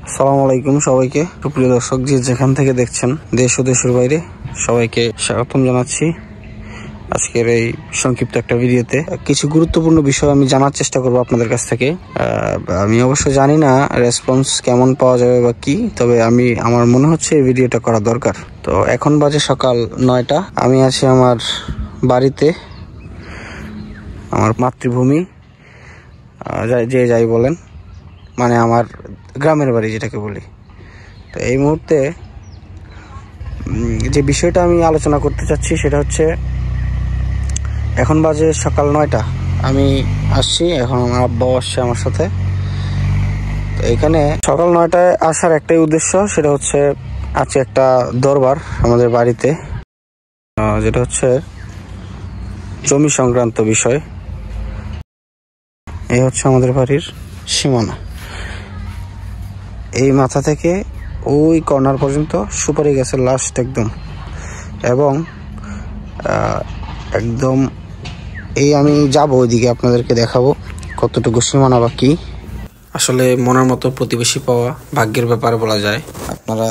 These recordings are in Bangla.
আসসালামু আলাইকুম সবাইকে, সুপ্রিয় দর্শক যে যেখান থেকে দেখছেন দেশ ও দেশের বাইরে, সবাইকে স্বাগতম জানাচ্ছি আজকের এই সংক্ষিপ্ত একটা ভিডিওতে। কিছু গুরুত্বপূর্ণ বিষয় আমি জানার চেষ্টা করব আপনাদের কাছ থেকে। আমি অবশ্য জানি না রেসপন্স কেমন পাওয়া যাবে বা কি, তবে আমার মনে হচ্ছে এই ভিডিওটা করা দরকার। তো এখন বাজে সকাল 9টা, আমি আছি আমার বাড়িতে, আমার মাতৃভূমি যে যাই বলেন, মানে আমার গ্রামের বাড়ি যেটাকে বলি। তো এই মুহূর্তে যে বিষয়টা আমি আলোচনা করতে চাচ্ছি সেটা হচ্ছে, এখন বাজে সকাল 9টা, আমি আসছি, এখন আমার আব্বাও আসছে আমার সাথে। তো এখানে সকাল 9টায় আসার একটাই উদ্দেশ্য, সেটা হচ্ছে আজকে একটা দরবার আমাদের বাড়িতে, যেটা হচ্ছে জমি সংক্রান্ত বিষয়। এই হচ্ছে আমাদের বাড়ির সীমানা, এই মাথা থেকে ওই কর্নার পর্যন্ত সুপারি গাছের লাস্ট একদম, এবং একদম আমি যাব ওইদিকে, আপনাদেরকে দেখাবো কতটুকু সীমানা বা কি। আসলে মনের মতো প্রতিবেশী পাওয়া ভাগ্যের ব্যাপার বলা যায়। আপনারা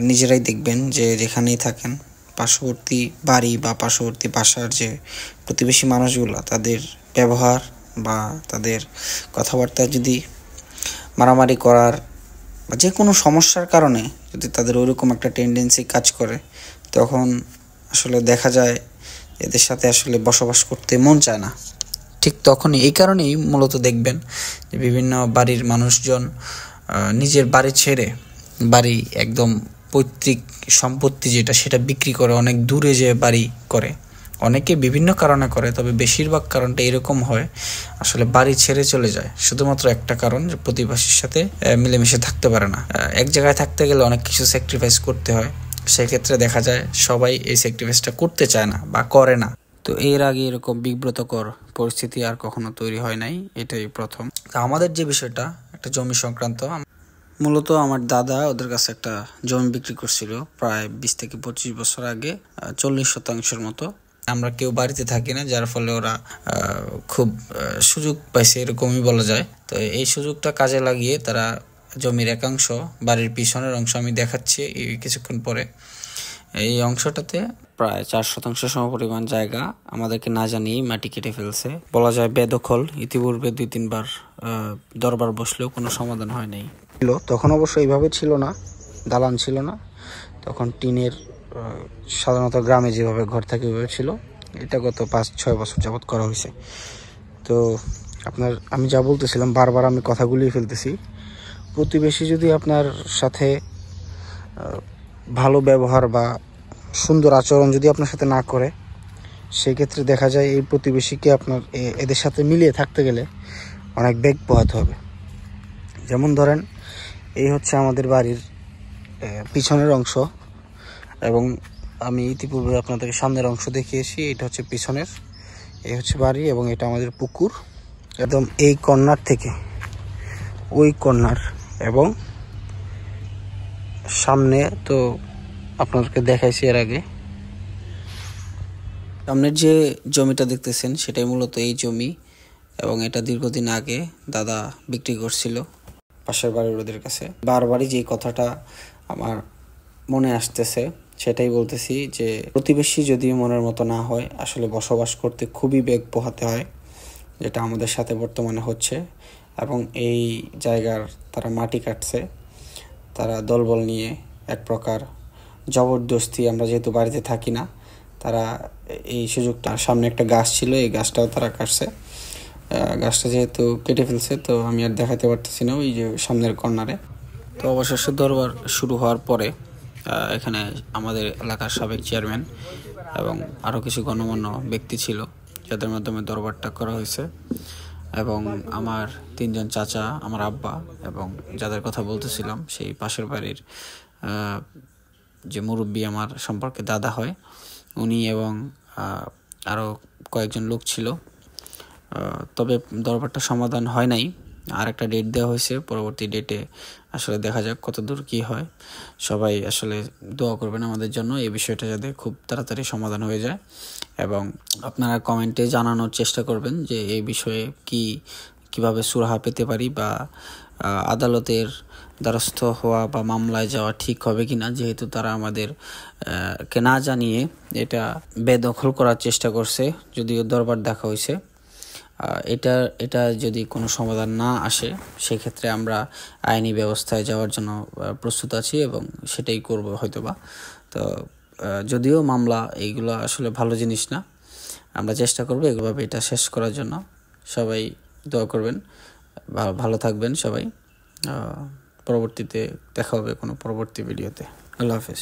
নিজেরাই দেখবেন যে যেখানেই থাকেন, পার্শ্ববর্তী বাড়ি বা পার্শ্ববর্তী বাসার যে প্রতিবেশী মানুষগুলো, তাদের ব্যবহার বা তাদের কথাবার্তা যদি মারামারি করার বা যে কোনো সমস্যার কারণে যদি তাদের ওইরকম একটা টেন্ডেন্সি কাজ করে, তখন আসলে দেখা যায় এদের সাথে আসলে বসবাস করতে মন চায় না। ঠিক তখনই, এই কারণেই মূলত দেখবেন যে বিভিন্ন বাড়ির মানুষজন নিজের বাড়ি ছেড়ে, বাড়ি একদম পৈতৃক সম্পত্তি যেটা, সেটা বিক্রি করে অনেক দূরে যে বাড়ি করে। অনেকে বিভিন্ন কারণে করে, তবে বেশিরভাগ কারণটা এরকম হয়, আসলে বাড়ি ছেড়ে চলে যায় শুধুমাত্র একটা কারণ, যে প্রতিবেশীর সাথে মিলেমিশে থাকতে পারে না। এক জায়গায় থাকতে গেলে অনেক কিছু স্যাক্রিফাইস করতে হয়, সেক্ষেত্রে দেখা যায় সবাই এই স্যাক্রিফাইসটা করতে চায় না বা করে না। তো এর আগে এরকম বিব্রতকর পরিস্থিতি আর কখনো তৈরি হয় নাই, এটাই প্রথম। আমাদের যে বিষয়টা একটা জমি সংক্রান্ত, মূলত আমার দাদা ওদের কাছে একটা জমি বিক্রি করছিল প্রায় 20 থেকে 25 বছর আগে, 40% মতো। আমরা কেউ বাড়িতে থাকি না, যার ফলে ওরা খুব সুযোগ পাইছে এরকমই বলা যায়। তো এই সুযোগটা কাজে লাগিয়ে তারা জমির একাংশ, বাড়ির পিছনের অংশ আমি দেখাচ্ছি কিছুক্ষণ পরে, এই অংশটাতে প্রায় 4% সমপরিমাণ জায়গা আমাদেরকে না জানিয়েই মাটি কেটে ফেলছে, বলা যায় বেদখল। ইতিপূর্বে 2-3 বার দরবার বসলেও কোনো সমাধান হয় নাই। তখন অবশ্য এইভাবে ছিল না, দালান ছিল না, তখন টিনের, সাধারণত গ্রামে যেভাবে ঘর থাকে ওইভাবে ছিল। এটা গত 5-6 বছর যাবৎ করা হয়েছে। তো আমি যা বলতেছিলাম, বারবার আমি কথাগুলিয়ে ফেলতেছি। প্রতিবেশী যদি আপনার সাথে ভালো ব্যবহার বা সুন্দর আচরণ যদি আপনার সাথে না করে, সেক্ষেত্রে দেখা যায় এই প্রতিবেশীকে আপনার এদের সাথে মিলিয়ে থাকতে গেলে অনেক বেগ পোহাতে হবে। যেমন ধরেন, এই হচ্ছে আমাদের বাড়ির পিছনের অংশ, এবং আমি ইতিপূর্বে আপনাদেরকে সামনের অংশ দেখিয়েছি। এটা হচ্ছে পিছনের, এই হচ্ছে বাড়ি, এবং এটা আমাদের পুকুর। একদম এই কর্নার থেকে ওই কর্নার, এবং সামনে তো আপনাদেরকে দেখাইছি এর আগে। সামনের যে জমিটা দেখতেছেন সেটাই মূলত এই জমি, এবং এটা দীর্ঘদিন আগে দাদা বিক্রি করছিল পাশের বাড়ির ওদের কাছে। বারবারই যে কথাটা আমার মনে আসতেছে সেটাই বলতেছি, যে প্রতিবেশী যদি মনের মতো না হয়, আসলে বসবাস করতে খুবই বেগ পোহাতে হয়, যেটা আমাদের সাথে বর্তমানে হচ্ছে। এবং এই জায়গার তারা মাটি কাটছে, তারা দলবল নিয়ে এক প্রকার জবরদস্তি, আমরা যেহেতু বাড়িতে থাকি না, তারা এই সুযোগটা, সামনে একটা গাছ ছিল, এই গাছটাও তারা কাটছে। গাছটা যেহেতু কেটে ফেলছে, তো আমি আর দেখাতে পারতেছি না ওই যে সামনের কর্নারে। তো অবশেষে দরবার শুরু হওয়ার পরে এখানে আমাদের এলাকার সাবেক চেয়ারম্যান এবং আরও কিছু গণ্যমান্য ব্যক্তি ছিল, যাদের মাধ্যমে দরবারটা করা হয়েছে। এবং আমার 3জন চাচা, আমার আব্বা, এবং যাদের কথা বলতেছিলাম সেই পাশের বাড়ির যে মুরব্বী আমার সম্পর্কে দাদা হয়, উনি, এবং আরও কয়েকজন লোক ছিল। তবে দরবারটা সমাধান হয় নাই, আর একটা ডেট দেওয়া হয়েছে, পরবর্তী ডেটে আসলে দেখা যাক কত দূর কী হয়। সবাই আসলে দোয়া করবেন আমাদের জন্য, এই বিষয়টা যাতে খুব তাড়াতাড়ি সমাধান হয়ে যায়। এবং আপনারা কমেন্টে জানানোর চেষ্টা করবেন যে এই বিষয়ে কিভাবে সুরাহা পেতে পারি, বা আদালতের দ্বারস্থ হওয়া বা মামলায় যাওয়া ঠিক হবে কিনা, যেহেতু তারা আমাদের কে না জানিয়ে এটা বেদখল করার চেষ্টা করছে, যদিও দরবার দেখা হয়েছে। এটা যদি কোনো সমাধান না আসে, সেক্ষেত্রে আমরা আইনি ব্যবস্থায় যাওয়ার জন্য প্রস্তুত আছি এবং সেটাই করব হয়তোবা। তো যদিও মামলা এইগুলো আসলে ভালো জিনিস না, আমরা চেষ্টা করবো এগুলোভাবে এটা শেষ করার জন্য। সবাই দোয়া করবেন, ভালো থাকবেন সবাই। পরবর্তীতে দেখা হবে কোনো পরবর্তী ভিডিওতে। আল্লাহ হাফেজ।